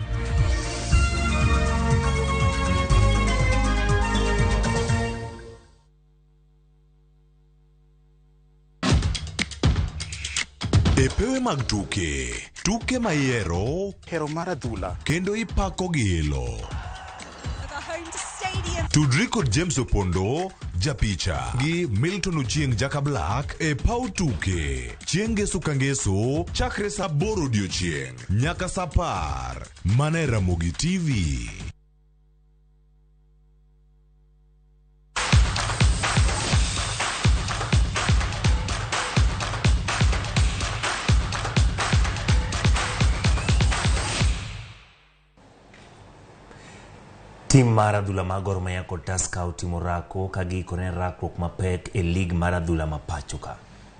Epewe mag tuke maiero,
hero mar adhula,
kendo ipako gi ilo. Tudri kod James Opondo, japicha, gi Milton Ochieng Jaka Black e pau tuke. Chieng' ngeso ka ngeso, chakre sa 8 odiochieng' nyaka sa 10. Mana Ramogi TV.
Tim mar adhula mar Gor Mahia kod Tusker otimo rako ka giikore rakruok mapek e lig mar adhula ma pacho ka.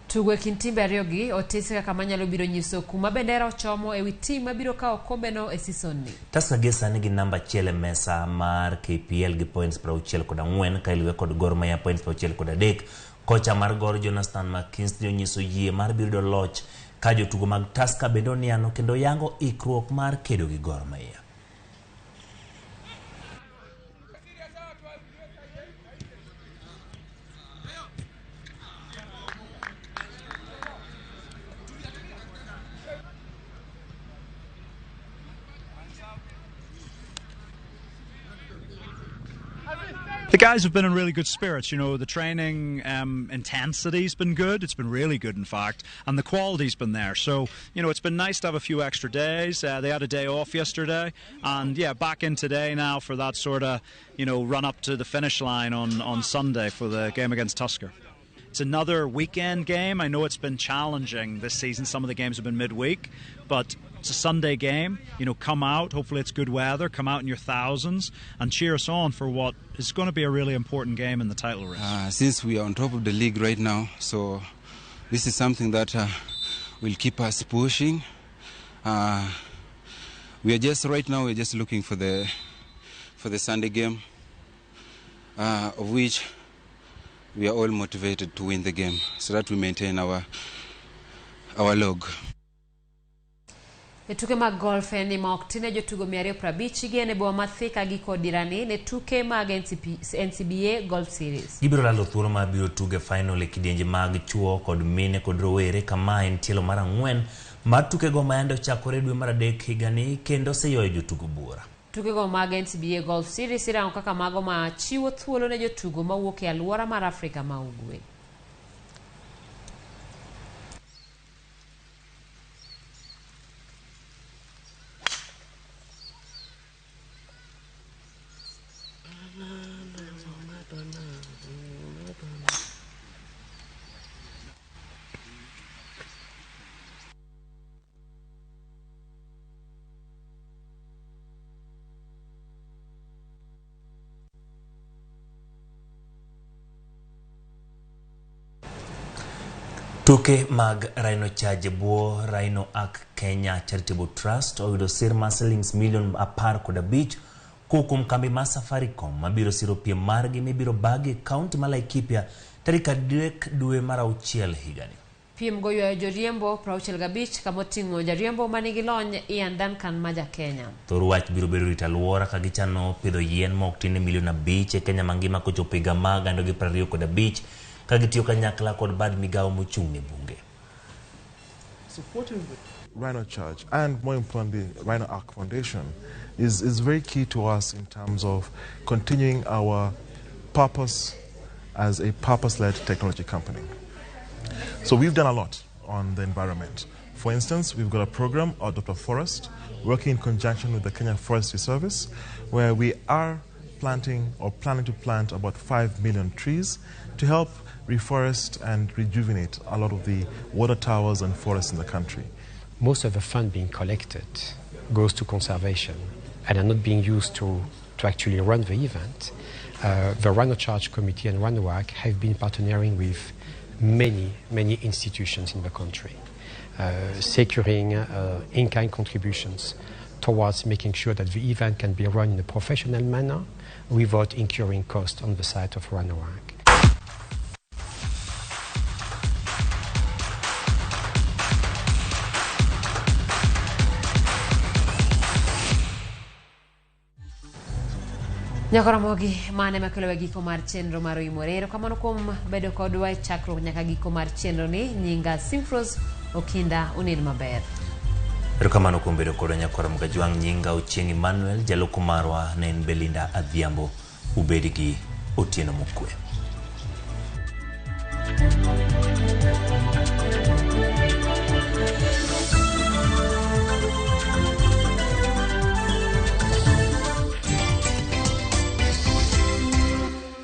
Tugo e kind timbe ariyogi otisi kaka manyalo biro nyiso kuma bendera ochomo e wi tim mabiro kawo kombeno e season ni.
Tusker gi sani gi namba 1 e mesa mar KPL gi points 64 ka iluwe kod Gor Mahia points 63. Kocha mar Gor Jonathan McKinstry onyiso yie mar biro loch ka jotugo mag Tusker bende oniano kendo yango ikruok mar kedo gi Gor Mahia.
The guys have been in really good spirits. You know, the training intensity's been good. It's been really good, in fact. And the quality's been there. So, you know, it's been nice to have a few extra days. They had a day off yesterday. And, yeah, back in today now for that sort of, you know, run up to the finish line on Sunday for the game against Tusker. It's another weekend game. I know it's been challenging this season. Some of the games have been midweek. But it's a Sunday game. You know, come out. Hopefully it's good weather. Come out in your thousands and cheer us on for what is going to be a really important game in the title race.
Since we are on top of the league right now, so this is something that will keep us pushing. We're just looking for the Sunday game, of which we are all motivated to win the game so that we maintain our log.
E tuke mag golf ni maoktine jotugo 250 gene boma mathika gi kodirani ne tuke mag NCBA Golf Series.
Gibiro lalo thuolo ma biro tuge final e kidienje mag chuo kod mine kod rowere kama en tielo mar 4 mar tuke go mayande ochakore dwe mar 3 higani kendo seyoyo jotugo bura.
Tuke go mag NCBA Golf Series irango kaka mago ma chiwo thuolo ne jotugo mawuok e alwora mar Afrika ma ugwe.
Tuke mag Rhino Charge buo Rhino Arc Kenya Charitable Trust oyudo sir ma shillings million 15 kukum kambi ma Safaricom mabiro siro piem margi mibiro bagi kaunti ma Laikipia tarika 3 dwe mar 6 higani.
Piem goyo joriembo 65 kamotingo jariembo manigi lony Ian Duncan maja Kenya.
Thor wach biro bedo rita luora ka gichano pidho yien ma oktine milion 5 e Kenya mangima kochopo higa mag 2025 kagitiyo kanyakla kod bad migao mochung' ne bunge.
Supporting the Rhino Charge and more importantly Rhino Arc Foundation is very key to us in terms of continuing our purpose as a purpose-led technology company. So we've done a lot on the environment. For instance, we've got a program, our Dr. Forest, working in conjunction with the Kenya Forestry Service, where we are planting or planning to plant about 5 million trees to help reforest and rejuvenate a lot of the water towers and forests in the country.
Most of the fund being collected goes to conservation and are not being used to
to actually run the event. The Rhino Charge Committee and RhinoWAC have been partnering with many institutions in the country, securing in-kind contributions towards making sure that the event can be run in a professional manner without incurring cost on the side of RhinoWAC.
Nyaka Ramogi mane makelo giko mar chenro mar Oimore kamano kuom bedo kodwa chakruok nyaka giko mar chenro ni nyinga Simfros Okinda unil maber.
Kamano kuom bedo kodwa nyaka Ramogi jwang nyinga Ochieng Emmanuel jaloko marwa ne en Belinda Adhiambo ubedigi otieno mokwe.